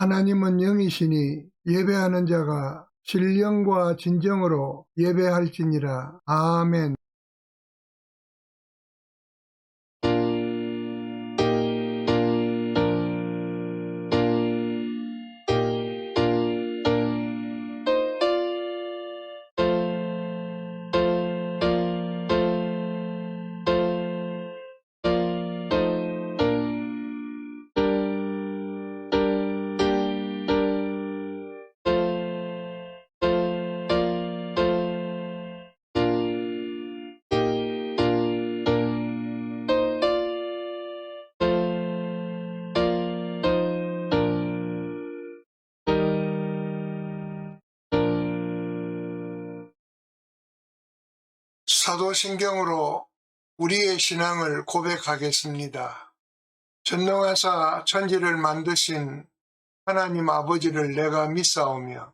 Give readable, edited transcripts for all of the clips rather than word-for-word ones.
하나님은 영이시니 예배하는 자가 신령과 진정으로 예배할지니라. 아멘. 사도신경으로 우리의 신앙을 고백하겠습니다. 전능하사 천지를 만드신 하나님 아버지를 내가 믿사오며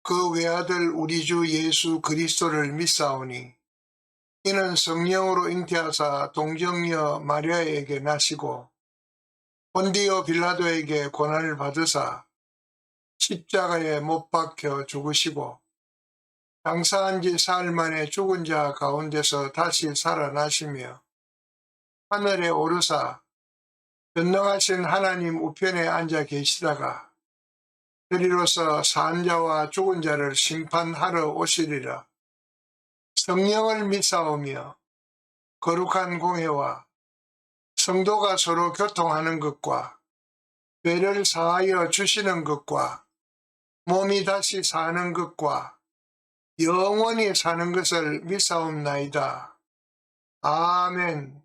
그 외아들 우리 주 예수 그리스도를 믿사오니 이는 성령으로 잉태하사 동정녀 마리아에게 나시고 본디오 빌라도에게 고난을 받으사 십자가에 못 박혀 죽으시고 장사한 지 사흘 만에 죽은 자 가운데서 다시 살아나시며 하늘에 오르사 전능하신 하나님 우편에 앉아 계시다가 그리로서 산 자와 죽은 자를 심판하러 오시리라. 성령을 믿사오며 거룩한 공회와 성도가 서로 교통하는 것과 죄를 사하여 주시는 것과 몸이 다시 사는 것과 영원히 사는 것을 믿사옵나이다. 아멘.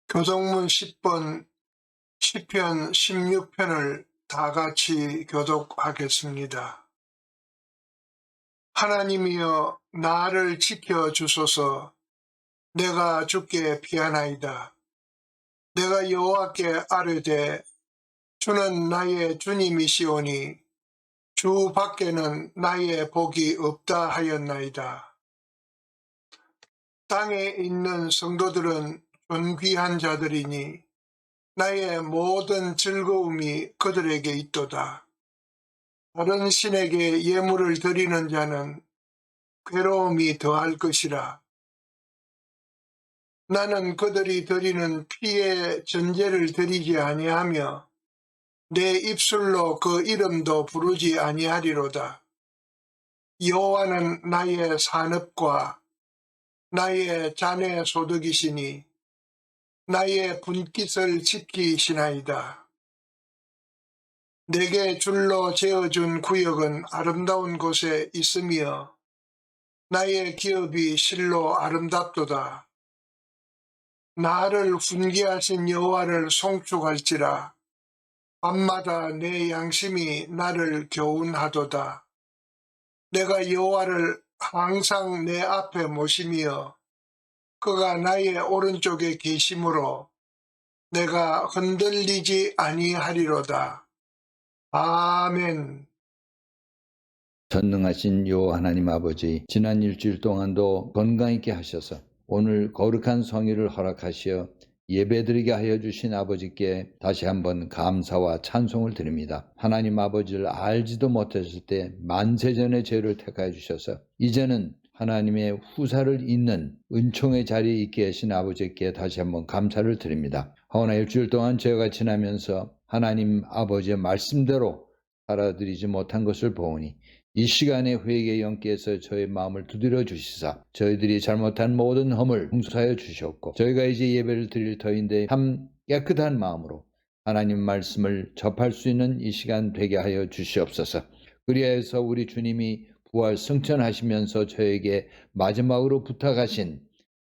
교독문 10번 시편 16편을 다 같이 교독하겠습니다. 하나님이여 나를 지켜주소서. 내가 주께 피하나이다. 내가 여호와께 아뢰되 주는 나의 주님이시오니 주 밖에는 나의 복이 없다 하였나이다. 땅에 있는 성도들은 존귀한 자들이니 나의 모든 즐거움이 그들에게 있도다. 다른 신에게 예물을 드리는 자는 괴로움이 더할 것이라. 나는 그들이 드리는 피의 전제를 드리지 아니하며 내 입술로 그 이름도 부르지 아니하리로다. 여호와는 나의 산업과 나의 자네 소득이시니 나의 분깃을 지키시나이다. 내게 줄로 재어준 구역은 아름다운 곳에 있으며 나의 기업이 실로 아름답도다. 나를 훈계하신 여호와를 송축할지라. 밤마다 내 양심이 나를 교훈하도다. 내가 여호와를 항상 내 앞에 모시며 그가 나의 오른쪽에 계심으로 내가 흔들리지 아니하리로다. 아멘. 전능하신 여호와 하나님 아버지, 지난 일주일 동안도 건강 있게 하셔서 오늘 거룩한 성일을 허락하시어 예배드리게 하여 주신 아버지께 다시 한번 감사와 찬송을 드립니다. 하나님 아버지를 알지도 못했을 때 만세전의 죄를 택하여 주셔서 이제는 하나님의 후사를 잇는 은총의 자리에 있게 하신 아버지께 다시 한번 감사를 드립니다. 허나 일주일 동안 죄가 지나면서 하나님 아버지의 말씀대로 살아드리지 못한 것을 보오니 이 시간에 회개의 영께서 저희 마음을 두드려 주시사 저희들이 잘못한 모든 허물 용서하여 주셨고 저희가 이제 예배를 드릴 터인데 참 깨끗한 마음으로 하나님 말씀을 접할 수 있는 이 시간 되게 하여 주시옵소서. 그리하여서 우리 주님이 부활 승천하시면서 저에게 마지막으로 부탁하신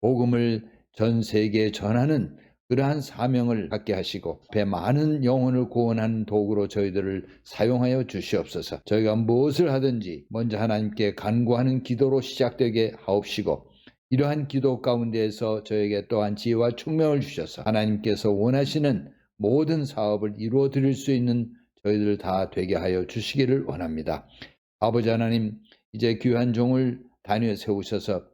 복음을 전 세계에 전하는 그러한 사명을 갖게 하시고 앞에 많은 영혼을 구원하는 도구로 저희들을 사용하여 주시옵소서. 저희가 무엇을 하든지 먼저 하나님께 간구하는 기도로 시작되게 하옵시고 이러한 기도 가운데에서 저에게 또한 지혜와 총명을 주셔서 하나님께서 원하시는 모든 사업을 이루어 드릴 수 있는 저희들 다 되게 하여 주시기를 원합니다. 아버지 하나님, 이제 귀한 종을 단위에 세우셔서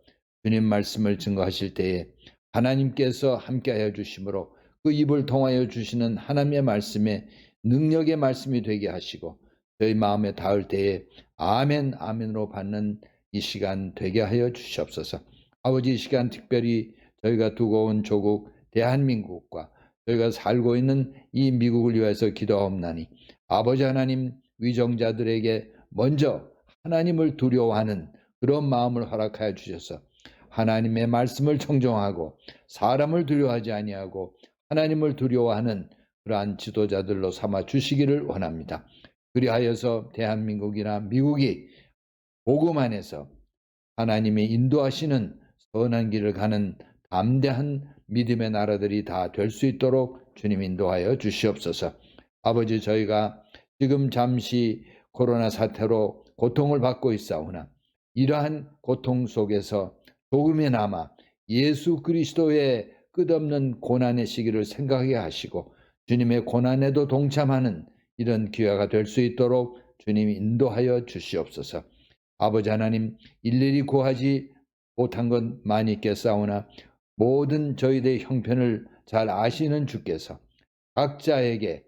주님 말씀을 증거하실 때에 하나님께서 함께하여 주심으로 그 입을 통하여 주시는 하나님의 말씀에 능력의 말씀이 되게 하시고 저희 마음에 닿을 때에 아멘 아멘으로 받는 이 시간 되게 하여 주시옵소서. 아버지, 이 시간 특별히 저희가 두고 온 조국 대한민국과 저희가 살고 있는 이 미국을 위해서 기도하옵나니 아버지 하나님, 위정자들에게 먼저 하나님을 두려워하는 그런 마음을 허락하여 주셔서 하나님의 말씀을 청정하고 사람을 두려워하지 아니하고 하나님을 두려워하는 그러한 지도자들로 삼아 주시기를 원합니다. 그리하여서 대한민국이나 미국이 복음 안에서 하나님이 인도하시는 선한 길을 가는 담대한 믿음의 나라들이 다 될 수 있도록 주님 인도하여 주시옵소서. 아버지, 저희가 지금 잠시 코로나 사태로 고통을 받고 있사오나 이러한 고통 속에서 조금이나마 예수 그리스도의 끝없는 고난의 시기를 생각하게 하시고 주님의 고난에도 동참하는 이런 기회가 될 수 있도록 주님이 인도하여 주시옵소서. 아버지 하나님, 일일이 구하지 못한 것 많이 있겠사오나 모든 저희들의 형편을 잘 아시는 주께서 각자에게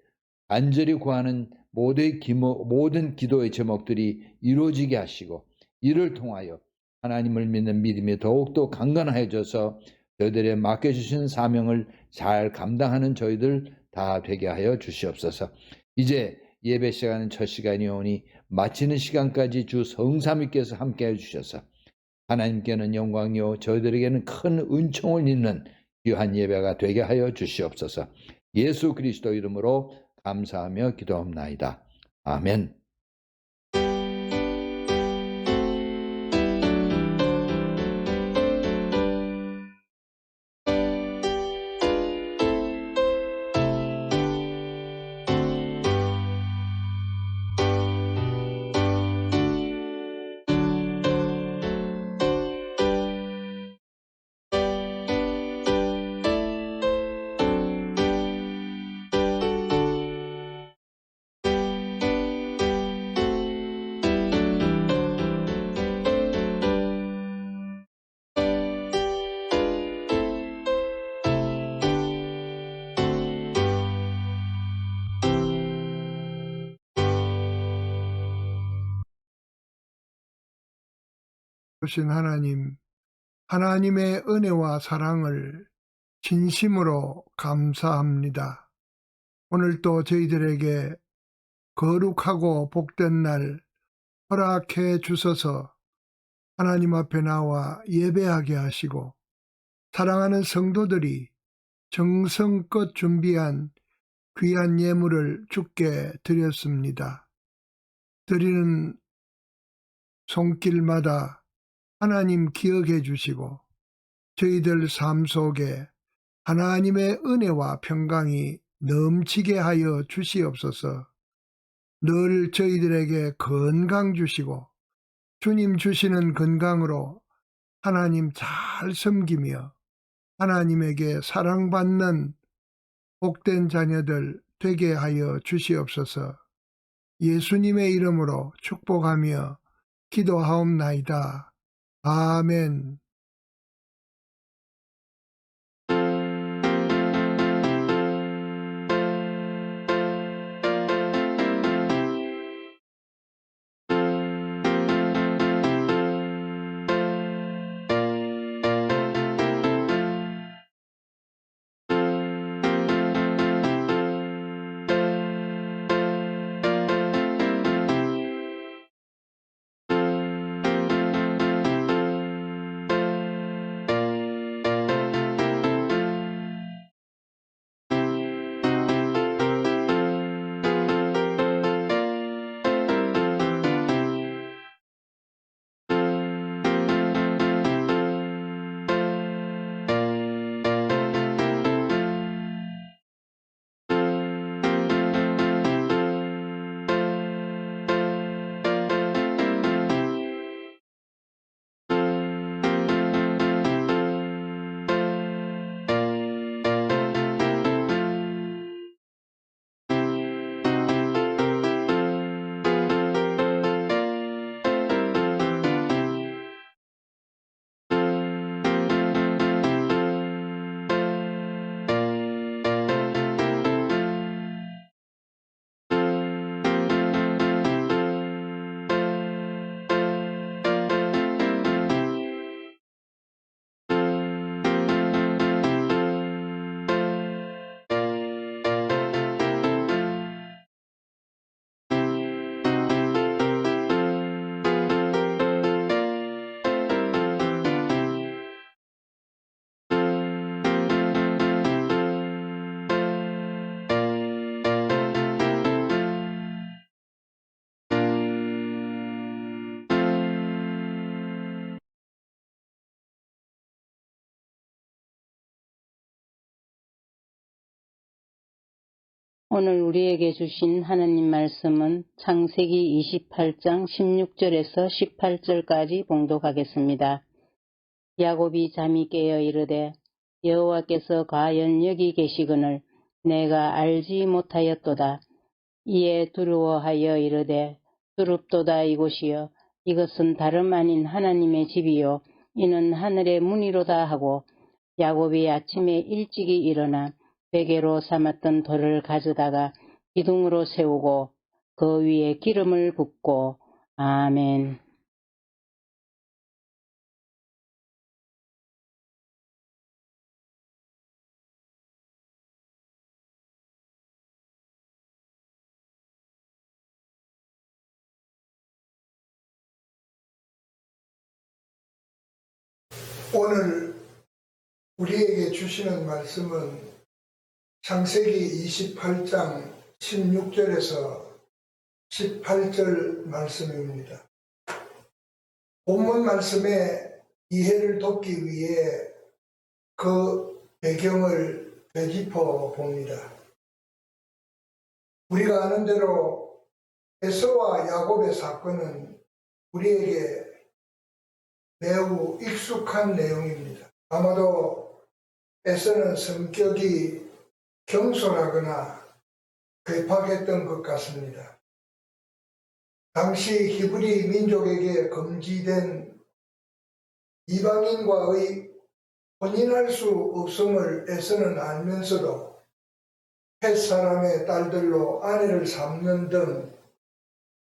간절히 구하는 모든 기도의 제목들이 이루어지게 하시고 이를 통하여 하나님을 믿는 믿음이 더욱더 강건해져서 저희들의 맡겨주신 사명을 잘 감당하는 저희들 다 되게 하여 주시옵소서. 이제 예배 시간은 첫 시간이 오니 마치는 시간까지 주 성삼위께서 함께해 주셔서 하나님께는 영광이요 저희들에게는 큰 은총을 입는 귀한 예배가 되게 하여 주시옵소서. 예수 그리스도 이름으로 감사하며 기도합나이다. 아멘. 주신 하나님, 하나님의 은혜와 사랑을 진심으로 감사합니다. 오늘 또 저희들에게 거룩하고 복된 날 허락해 주셔서 하나님 앞에 나와 예배하게 하시고 사랑하는 성도들이 정성껏 준비한 귀한 예물을 주께 드렸습니다. 드리는 손길마다 하나님 기억해 주시고 저희들 삶 속에 하나님의 은혜와 평강이 넘치게 하여 주시옵소서. 늘 저희들에게 건강 주시고 주님 주시는 건강으로 하나님 잘 섬기며 하나님에게 사랑받는 복된 자녀들 되게 하여 주시옵소서. 예수님의 이름으로 축복하며 기도하옵나이다. 아멘. 오늘 우리에게 주신 하나님 말씀은 창세기 28장 16절에서 18절까지 봉독하겠습니다. 야곱이 잠이 깨어 이르되 여호와께서 과연 여기 계시거늘 내가 알지 못하였도다. 이에 두려워하여 이르되 두렵도다 이곳이여 이것은 다름 아닌 하나님의 집이요 이는 하늘의 문이로다 하고 야곱이 아침에 일찍이 일어나 베개로 삼았던 돌을 가져다가 기둥으로 세우고 그 위에 기름을 붓고 아멘. 오늘 우리에게 주시는 말씀은 창세기 28장 16절에서 18절 말씀입니다. 본문 말씀의 이해를 돕기 위해 그 배경을 되짚어 봅니다. 우리가 아는 대로 에서와 야곱의 사건은 우리에게 매우 익숙한 내용입니다. 아마도 에서는 성격이 경솔하거나 괴팍했던 것 같습니다. 당시 히브리 민족에게 금지된 이방인과의 혼인할 수 없음을 에서는 알면서도 햇 사람의 딸들로 아내를 삼는 등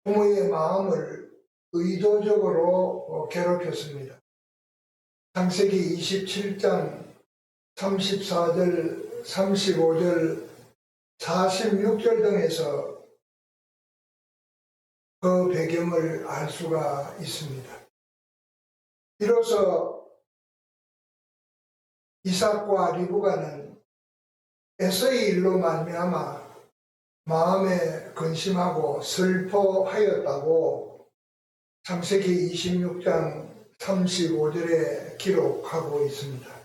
부모의 마음을 의도적으로 괴롭혔습니다. 창세기 27장 34절, 35절, 46절 등에서 그 배경을 알 수가 있습니다. 이로써 이삭과 리브가는 에서의 일로 말미암아 마음에 근심하고 슬퍼하였다고 창세기 26장 35절에 기록하고 있습니다.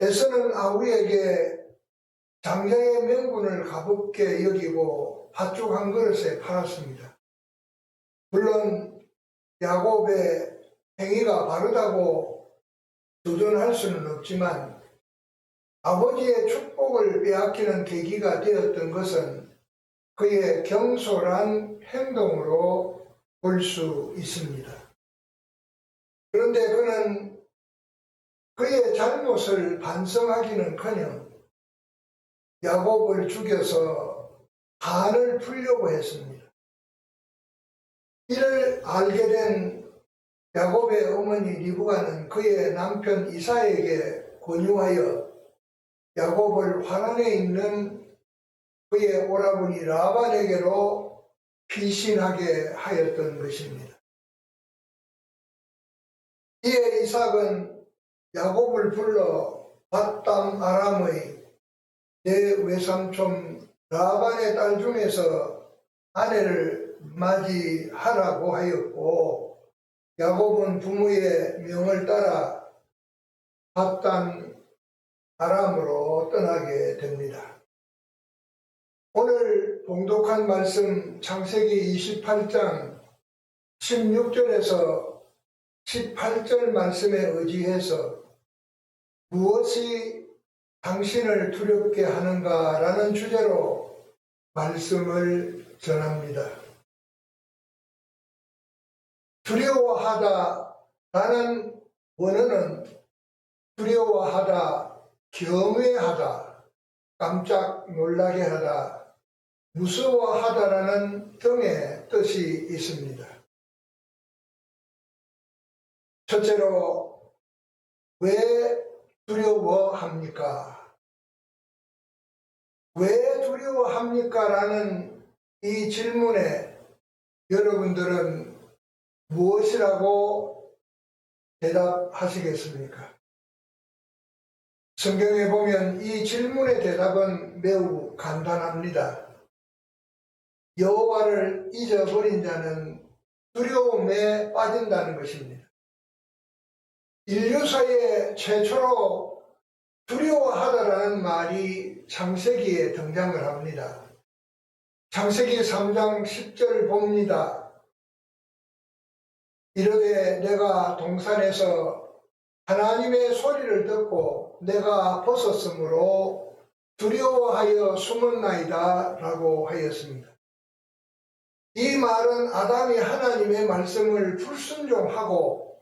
에서는 아우에게 장자의 명분을 가볍게 여기고 팥죽 한 그릇에 팔았습니다. 물론 야곱의 행위가 바르다고 도전할 수는 없지만 아버지의 축복을 빼앗기는 계기가 되었던 것은 그의 경솔한 행동으로 볼 수 있습니다. 그런데 그는 그의 잘못을 반성하기는커녕 야곱을 죽여서 한을 풀려고 했습니다. 이를 알게 된 야곱의 어머니 리브가는 그의 남편 이삭에게 권유하여 야곱을 화란에 있는 그의 오라버니 라반에게로 피신하게 하였던 것입니다. 이에 이삭은 야곱을 불러 밧담 아람의 내 외삼촌 라반의 딸 중에서 아내를 맞이하라고 하였고 야곱은 부모의 명을 따라 밧담 아람으로 떠나게 됩니다. 오늘 봉독한 말씀 창세기 28장 16절에서 18절 말씀에 의지해서 무엇이 당신을 두렵게 하는가라는 주제로 말씀을 전합니다. 두려워하다라는 원어는 두려워하다, 경외하다, 깜짝 놀라게 하다, 무서워하다라는 등의 뜻이 있습니다. 첫째로 왜 두려워합니까? 왜 두려워합니까? 라는 이 질문에 여러분들은 무엇이라고 대답하시겠습니까? 성경에 보면 이 질문의 대답은 매우 간단합니다. 여호와를 잊어버린 자는 두려움에 빠진다는 것입니다. 인류사에 최초로 두려워하다라는 말이 창세기에 등장을 합니다. 창세기 3장 10절 봅니다. 이르되 내가 동산에서 하나님의 소리를 듣고 내가 벗었으므로 두려워하여 숨었나이다 라고 하였습니다. 이 말은 아담이 하나님의 말씀을 불순종하고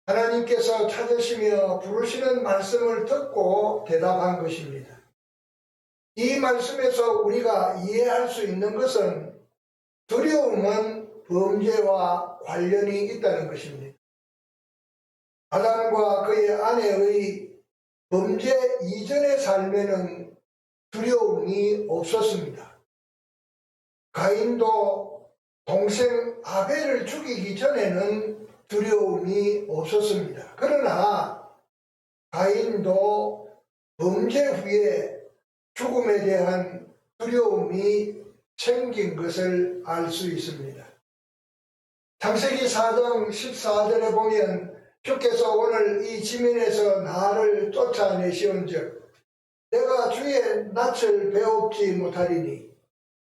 하나님께서 찾으시며 부르시는 말씀을 듣고 대답한 것입니다. 이 말씀에서 우리가 이해할 수 있는 것은 두려움은 범죄와 관련이 있다는 것입니다. 아담과 그의 아내의 범죄 이전의 삶에는 두려움이 없었습니다. 가인도 동생 아벨을 죽이기 전에는 두려움이 없었습니다. 그러나 가인도 범죄 후에 죽음에 대한 두려움이 생긴 것을 알 수 있습니다. 창세기 4장 14절에 보면 주께서 오늘 이 지면에서 나를 쫓아내시온즉 내가 주의 낯을 배웁지 못하리니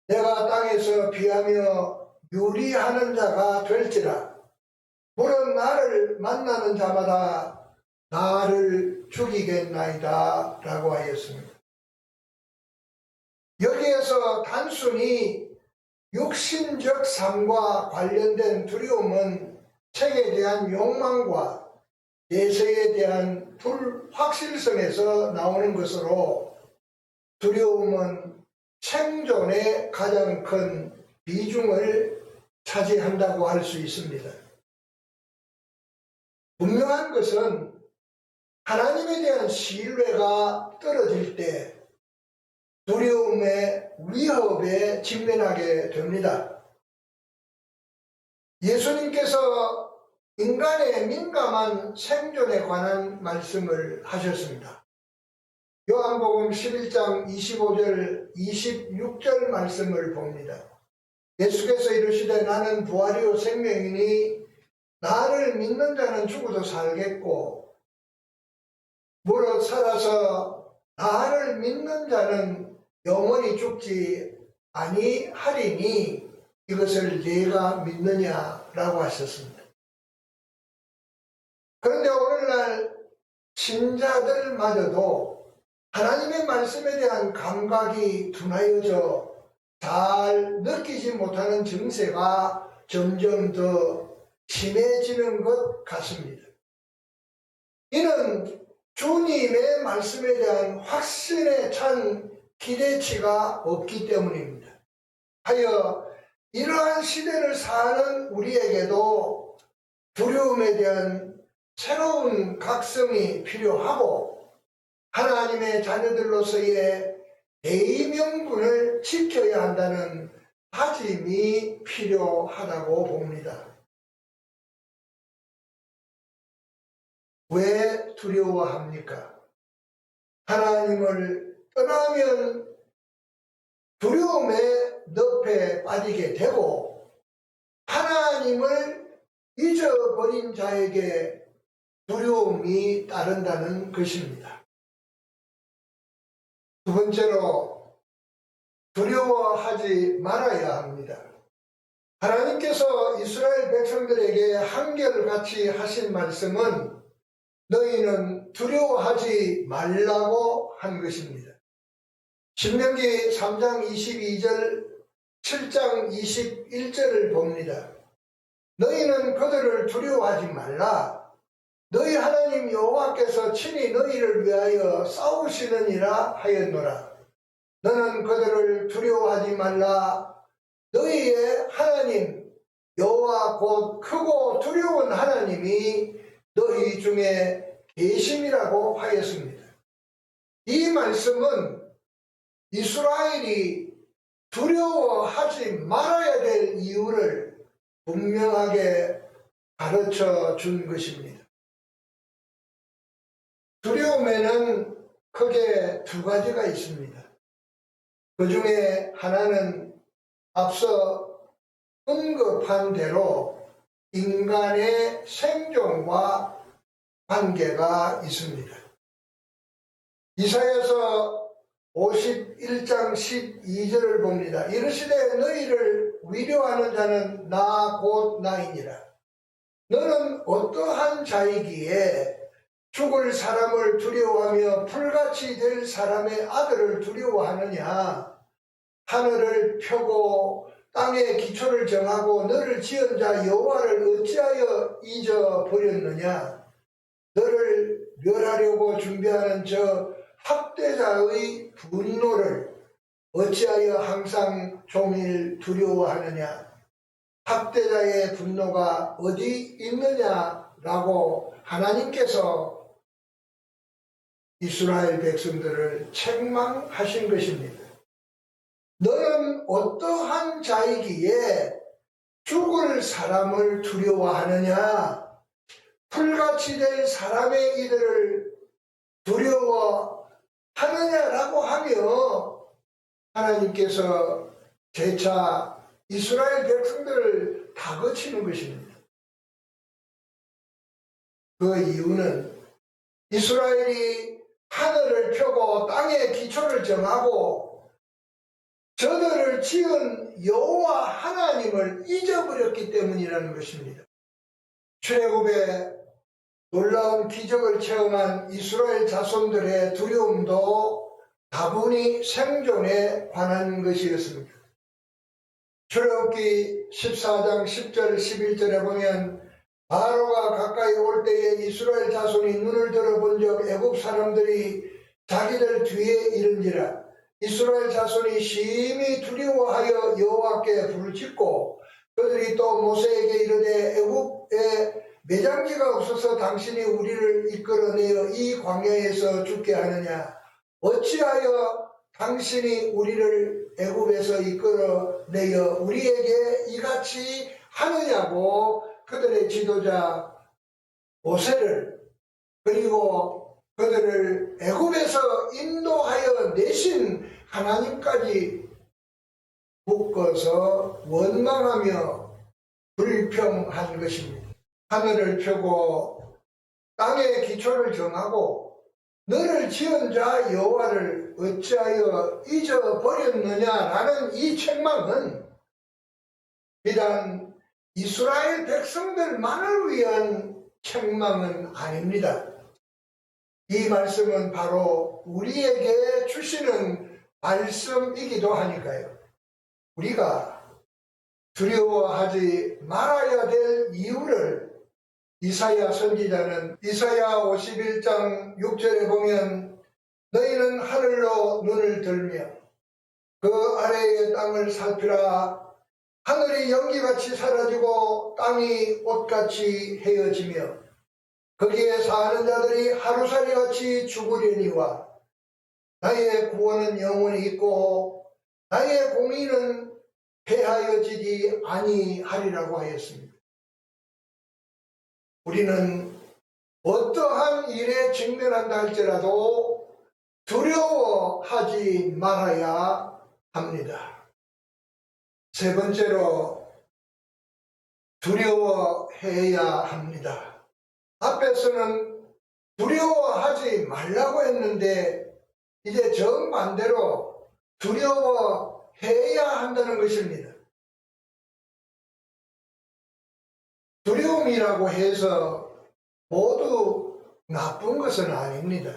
내가 땅에서 비하며 유리하는 자가 될지라 물은 나를 만나는 자마다 나를 죽이겠나이다 라고 하였습니다. 여기에서 단순히 육신적 삶과 관련된 두려움은 책에 대한 욕망과 예서에 대한 불확실성에서 나오는 것으로 두려움은 생존에 가장 큰 비중을 차지한다고 할 수 있습니다. 분명한 것은 하나님에 대한 신뢰가 떨어질 때 두려움의 위협에 직면하게 됩니다. 예수님께서 인간의 민감한 생존에 관한 말씀을 하셨습니다. 요한복음 11장 25절 26절 말씀을 봅니다. 예수께서 이르시되 나는 부활이요 생명이니 나를 믿는 자는 죽어도 살겠고 무릇 살아서 나를 믿는 자는 영원히 죽지 아니하리니 이것을 네가 믿느냐라고 하셨습니다. 그런데 오늘날 신자들마저도 하나님의 말씀에 대한 감각이 둔하여져 잘 느끼지 못하는 증세가 점점 더 심해지는 것 같습니다. 이는 주님의 말씀에 대한 확신에 찬 기대치가 없기 때문입니다. 하여 이러한 시대를 사는 우리에게도 두려움에 대한 새로운 각성이 필요하고 하나님의 자녀들로서의 대의명분을 지켜야 한다는 다짐이 필요하다고 봅니다. 왜 두려워합니까? 하나님을 떠나면 두려움의 늪에 빠지게 되고 하나님을 잊어버린 자에게 두려움이 따른다는 것입니다. 두 번째로 두려워하지 말아야 합니다. 하나님께서 이스라엘 백성들에게 한결같이 하신 말씀은 너희는 두려워하지 말라고 한 것입니다. 신명기 3장 22절 7장 21절을 봅니다. 너희는 그들을 두려워하지 말라. 너희 하나님 여호와께서 친히 너희를 위하여 싸우시느니라 하였노라. 너는 그들을 두려워하지 말라. 너희의 하나님 여호와 곧 크고 두려운 하나님이 너희 중에 계심이라고 하였습니다. 이 말씀은 이스라엘이 두려워하지 말아야 될 이유를 분명하게 가르쳐 준 것입니다. 두려움에는 크게 두 가지가 있습니다. 그 중에 하나는 앞서 언급한 대로 인간의 생존과 관계가 있습니다. 이사야서 51장 12절을 봅니다. 이르시되 너희를 위로하는 자는 나 곧 나이니라. 너는 어떠한 자이기에 죽을 사람을 두려워하며 풀같이 될 사람의 아들을 두려워하느냐. 하늘을 펴고 땅에 기초를 정하고 너를 지은 자 여호와를 어찌하여 잊어버렸느냐. 너를 멸하려고 준비하는 저 학대자의 분노를 어찌하여 항상 종일 두려워하느냐. 학대자의 분노가 어디 있느냐라고 하나님께서 이스라엘 백성들을 책망하신 것입니다. 너는 어떠한 자이기에 죽을 사람을 두려워하느냐. 풀같이 될 사람의 이들을 두려워하느냐라고 하며 하나님께서 재차 이스라엘 백성들을 다그치는 것입니다. 그 이유는 이스라엘이 하늘을 펴고 땅에 기초를 정하고 저들을 지은 여호와 하나님을 잊어버렸기 때문이라는 것입니다. 출애굽에 놀라운 기적을 체험한 이스라엘 자손들의 두려움도 다분히 생존에 관한 것이었습니다. 출애굽기 14장 10절 11절에 보면 바로가 가까이 올 때에 이스라엘 자손이 눈을 들어본 적 애굽 사람들이 자기들 뒤에 이른지라. 이스라엘 자손이 심히 두려워하여 여호와께 부르짖고 그들이 또 모세에게 이르되 애굽에 매장지가 없어서 당신이 우리를 이끌어내어 이 광야에서 죽게 하느냐. 어찌하여 당신이 우리를 애굽에서 이끌어내어 우리에게 이같이 하느냐고 그들의 지도자 모세를 그리고 그들을 애굽에서 인도하여 내신 하나님까지 묶어서 원망하며 불평한 것입니다. 하늘을 펴고 땅에 기초를 정하고 너를 지은 자 여호와를 어찌하여 잊어버렸느냐라는 이 책망은 비단 이스라엘 백성들만을 위한 책망은 아닙니다. 이 말씀은 바로 우리에게 주시는 말씀이기도 하니까요. 우리가 두려워하지 말아야 될 이유를 이사야 선지자는 이사야 51장 6절에 보면 너희는 하늘로 눈을 들며 그 아래의 땅을 살피라. 하늘이 연기같이 사라지고 땅이 옷같이 헤어지며 거기에 사는 자들이 하루살이같이 죽으려니와 나의 구원은 영원히 있고 나의 공의는 패하여지지 아니하리라고 하였습니다. 우리는 어떠한 일에 직면한다 할지라도 두려워하지 말아야 합니다. 세 번째로 두려워해야 합니다. 앞에서는 두려워하지 말라고 했는데 이제 정반대로 두려워해야 한다는 것입니다. 두려움이라고 해서 모두 나쁜 것은 아닙니다.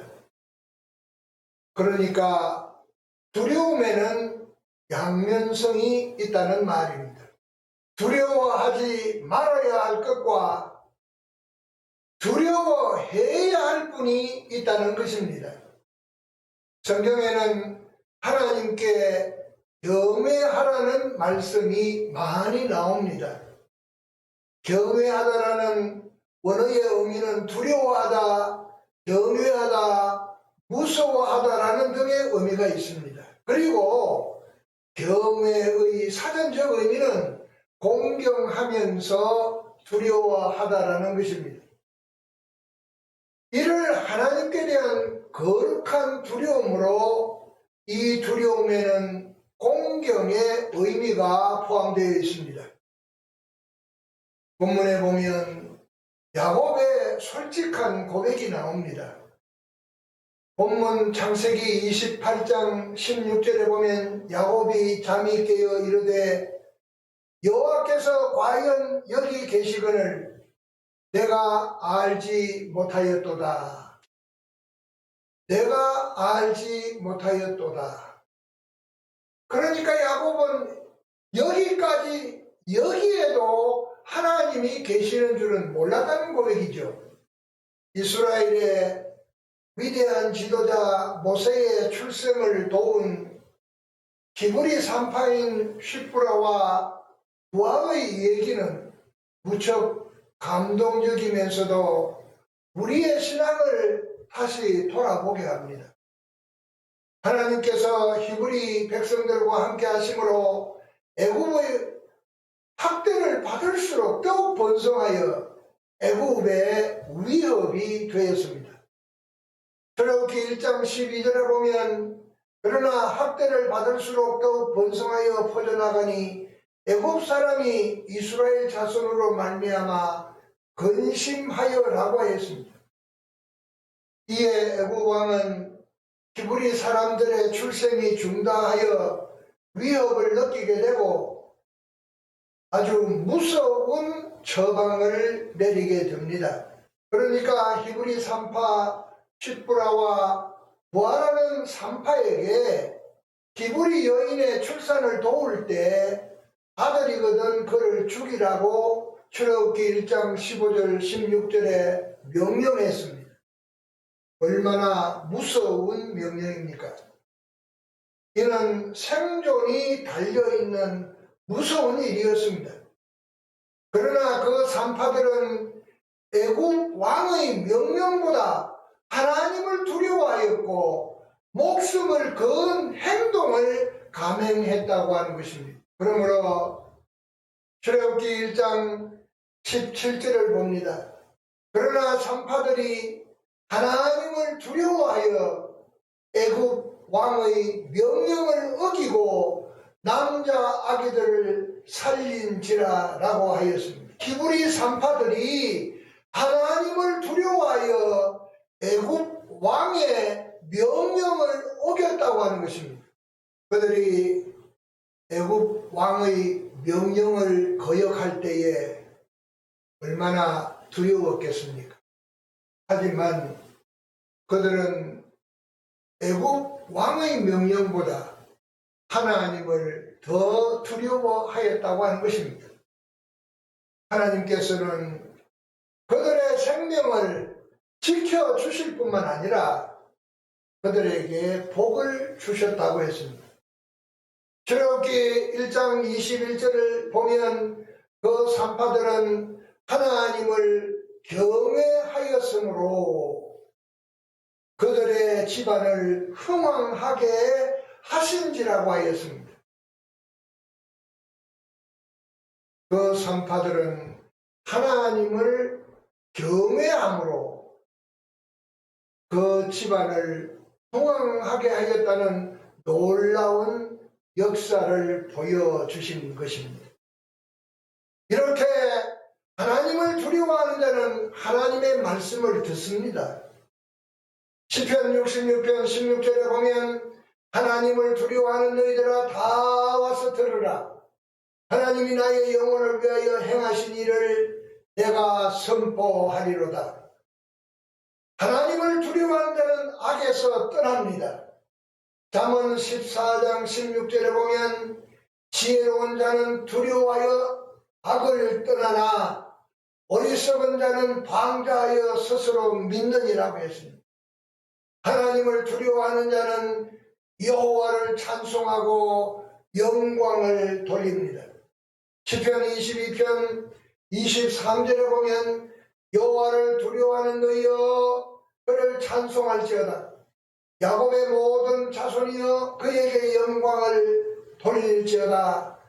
그러니까 두려움에는 양면성이 있다는 말입니다. 두려워하지 말아야 할 것과 두려워해야 할 분이 있다는 것입니다. 성경에는 하나님께 경외하라는 말씀이 많이 나옵니다. 경외하다라는 원어의 의미는 두려워하다, 경외하다, 무서워하다라는 등의 의미가 있습니다. 그리고 경외의 사전적 의미는 공경하면서 두려워하다라는 것입니다. 이를 하나님께 대한 거룩한 두려움으로 이 두려움에는 공경의 의미가 포함되어 있습니다. 본문에 보면 야곱의 솔직한 고백이 나옵니다. 본문 창세기 28장 16절에 보면 야곱이 잠이 깨어 이르되 여호와께서 과연 여기 계시거늘 내가 알지 못하였도다. 내가 알지 못하였도다. 그러니까 야곱은 여기에도 하나님이 계시는 줄은 몰랐다는 고백이죠. 이스라엘의 위대한 지도자 모세의 출생을 도운 기브리 산파인 쉿브라와 부하의 얘기는 무척 감동적이면서도 우리의 신앙을 다시 돌아보게 합니다. 하나님께서 히브리 백성들과 함께 하심으로 애굽의 학대를 받을수록 더욱 번성하여 애굽의 위협이 되었습니다. 출애굽기 1장 12절에 보면 그러나 학대를 받을수록 더욱 번성하여 퍼져나가니 애굽 사람이 이스라엘 자손으로 말미암아 근심하여라고 하였습니다. 이에 애굽 왕은 히브리 사람들의 출생이 중단하여 위협을 느끼게 되고 아주 무서운 처방을 내리게 됩니다. 그러니까 히브리 산파 쉿브라와 부하라는 산파에게 히브리 여인의 출산을 도울 때 아들이거든 그를 죽이라고 출애굽기 1장 15절 16절에 명령했습니다. 얼마나 무서운 명령입니까? 이는 생존이 달려있는 무서운 일이었습니다. 그러나 그 산파들은 애굽 왕의 명령보다 하나님을 두려워하였고 목숨을 건 행동을 감행했다고 하는 것입니다. 그러므로 출애굽기 1장 17절을 봅니다. 그러나 산파들이 하나님을 두려워하여 애굽 왕의 명령을 어기고 남자 아기들을 살린지라라고 하였습니다. 히브리 산파들이 하나님을 두려워하여 애굽 왕의 명령을 어겼다고 하는 것입니다. 그들이 애굽 왕의 명령을 거역할 때에 얼마나 두려웠겠습니까? 하지만 그들은 애굽 왕의 명령보다 하나님을 더 두려워하였다고 하는 것입니다. 하나님께서는 그들의 생명을 지켜주실 뿐만 아니라 그들에게 복을 주셨다고 했습니다. 출애굽기 1장 21절을 보면 그 산파들은 하나님을 경외하였으므로 그들의 집안을 흥왕하게 하신지라고 하였습니다. 그 산파들은 하나님을 경외함으로 그 집안을 흥왕하게 하였다는 놀라운 역사를 보여주신 것입니다. 이렇게 하나님을 두려워하는 자는 하나님의 말씀을 듣습니다. 시편 66편 16절에 보면 하나님을 두려워하는 너희들아 다 와서 들으라. 하나님이 나의 영혼을 위하여 행하신 일을 내가 선포하리로다. 하나님을 두려워하는 자는 악에서 떠납니다. 잠언 14장 16절에 보면 지혜로운 자는 두려워하여 악을 떠나나 어리석은 자는 방자하여 스스로 믿느니라고 했습니다. 하나님을 두려워하는 자는 여호와를 찬송하고 영광을 돌립니다. 시편 22편 23절에 보면 여호와를 두려워하는 너희여 그를 찬송할지어다. 야곱의 모든 자손이여 그에게 영광을 돌릴지어다.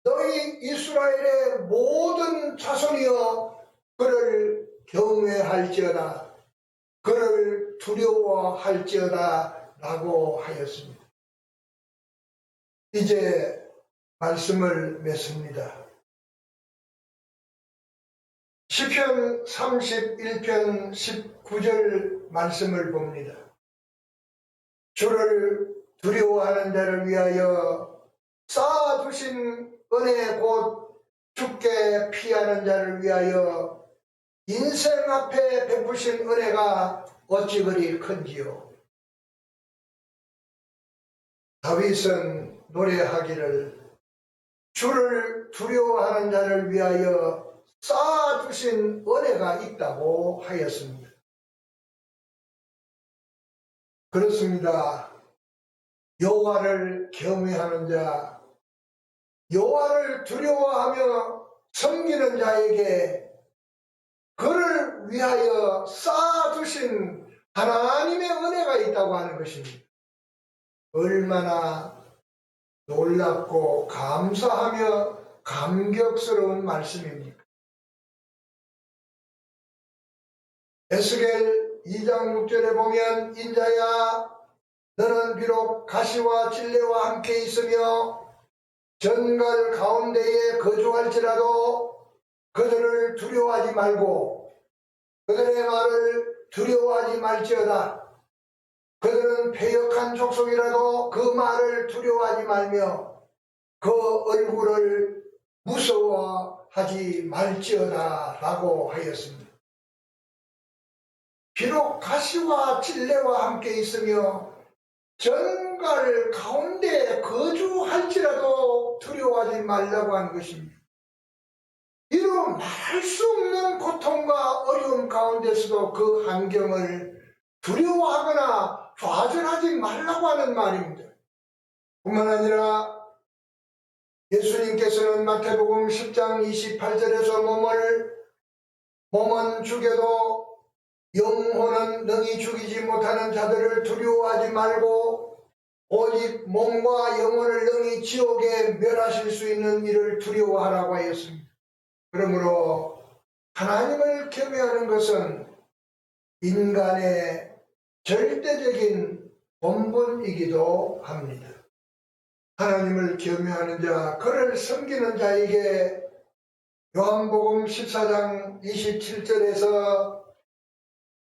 너희 이스라엘의 모든 자손이여 그를 경외할지어다. 그를 두려워할지어다 라고 하였습니다. 이제 말씀을 맺습니다. 시편 31편 19절 말씀을 봅니다. 주를 두려워하는 자를 위하여 쌓아두신 은혜 곧 죽게 피하는 자를 위하여 인생 앞에 베푸신 은혜가 어찌 그리 큰지요. 다윗은 노래하기를 주를 두려워하는 자를 위하여 쌓아두신 은혜가 있다고 하였습니다. 그렇습니다. 여호와를 경외하는 자, 여호와를 두려워하며 섬기는 자에게 그를 위하여 쌓아두신 하나님의 은혜가 있다고 하는 것입니다. 얼마나 놀랍고 감사하며 감격스러운 말씀입니까? 에스겔 2장 6절에 보면 인자야 너는 비록 가시와 찔레와 함께 있으며 전갈 가운데에 거주할지라도 그들을 두려워하지 말고 그들의 말을 두려워하지 말지어다. 그들은 패역한 족속이라도 그 말을 두려워하지 말며 그 얼굴을 무서워하지 말지어다 라고 하였습니다. 비록 가시와 찔레와 함께 있으며 전갈 가운데 거주할지라도 두려워하지 말라고 하는 것입니다. 이런 말할 수 없는 고통과 어려움 가운데서도 그 환경을 두려워하거나 좌절하지 말라고 하는 말입니다. 뿐만 아니라 예수님께서는 마태복음 10장 28절에서 몸은 죽여도 영혼은 능히 죽이지 못하는 자들을 두려워하지 말고 오직 몸과 영혼을 능히 지옥에 멸하실 수 있는 이를 두려워하라고 하였습니다. 그러므로 하나님을 경외하는 것은 인간의 절대적인 본분이기도 합니다. 하나님을 경외하는 자, 그를 섬기는 자에게 요한복음 14장 27절에서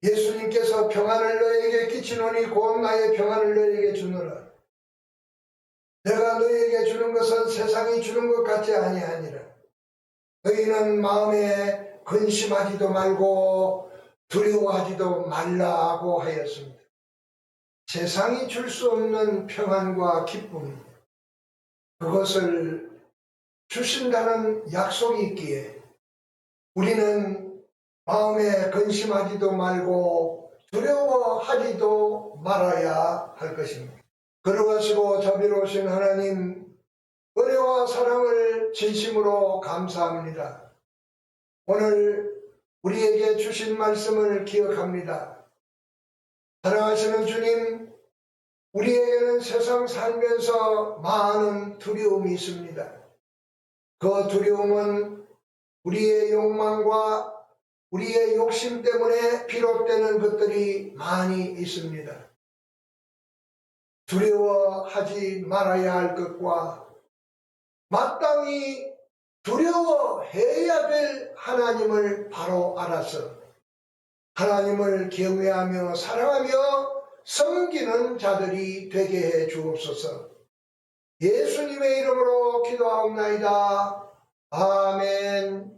예수님께서 평안을 너에게 끼치노니 곧 나의 평안을 너에게 주노라. 내가 너에게 주는 것은 세상이 주는 것 같지 아니하니라. 너희는 마음에 근심하지도 말고 두려워하지도 말라고 하였습니다. 세상이 줄 수 없는 평안과 기쁨, 그것을 주신다는 약속이 있기에 우리는 마음에 근심하지도 말고 두려워하지도 말아야 할 것입니다. 거룩하시고 자비로우신 하나님, 은혜와 사랑을 진심으로 감사합니다. 오늘 우리에게 주신 말씀을 기억합니다. 사랑하시는 주님, 우리에게는 세상 살면서 많은 두려움이 있습니다. 그 두려움은 우리의 욕망과 우리의 욕심 때문에 비롯되는 것들이 많이 있습니다. 두려워하지 말아야 할 것과 마땅히 두려워해야 될 하나님을 바로 알아서 하나님을 경외하며 사랑하며 섬기는 자들이 되게 해 주옵소서. 예수님의 이름으로 기도하옵나이다. 아멘.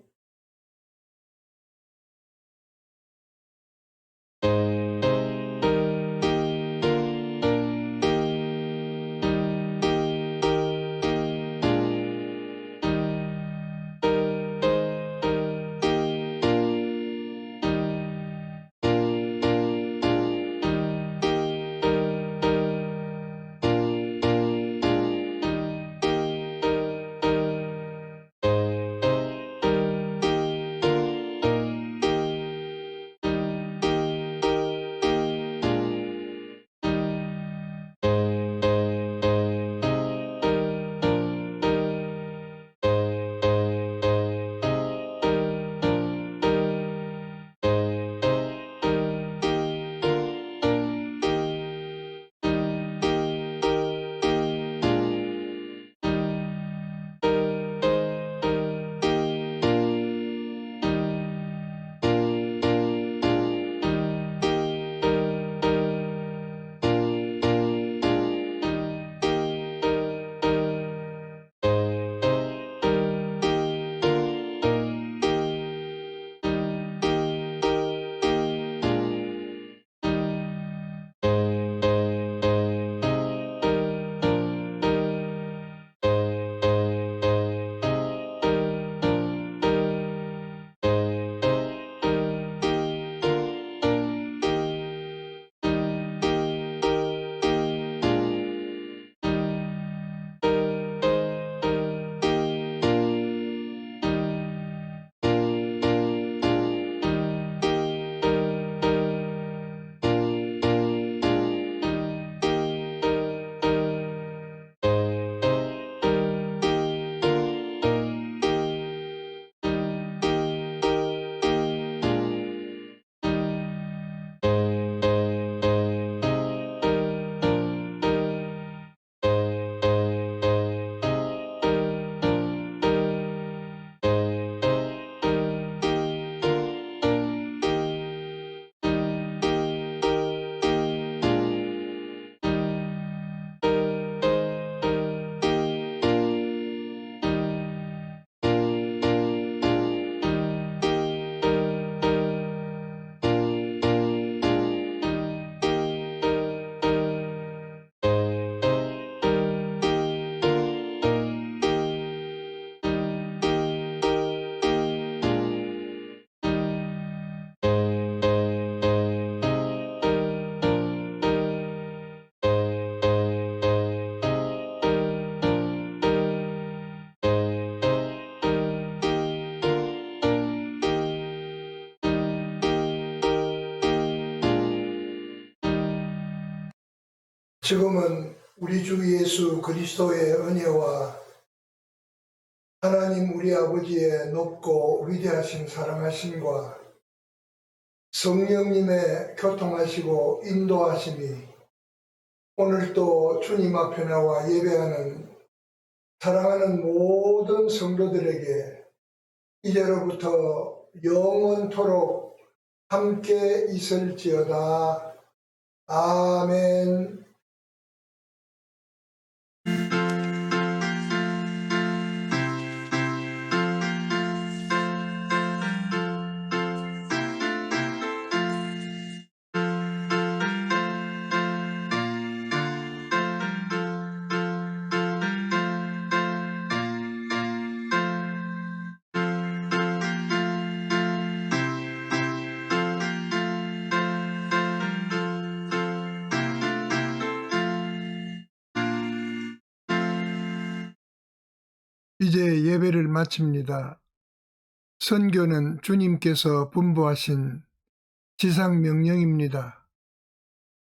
지금은 우리 주 예수 그리스도의 은혜와 하나님 우리 아버지의 높고 위대하신 사랑하심과 성령님의 교통하시고 인도하심이 오늘 또 주님 앞에 나와 예배하는 사랑하는 모든 성도들에게 이제로부터 영원토록 함께 있을지어다. 아멘. 이제 예배를 마칩니다. 선교는 주님께서 분부하신 지상 명령입니다.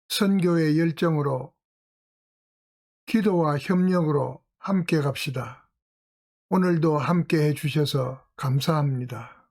선교의 열정으로 기도와 협력으로 함께 갑시다. 오늘도 함께 해주셔서 감사합니다.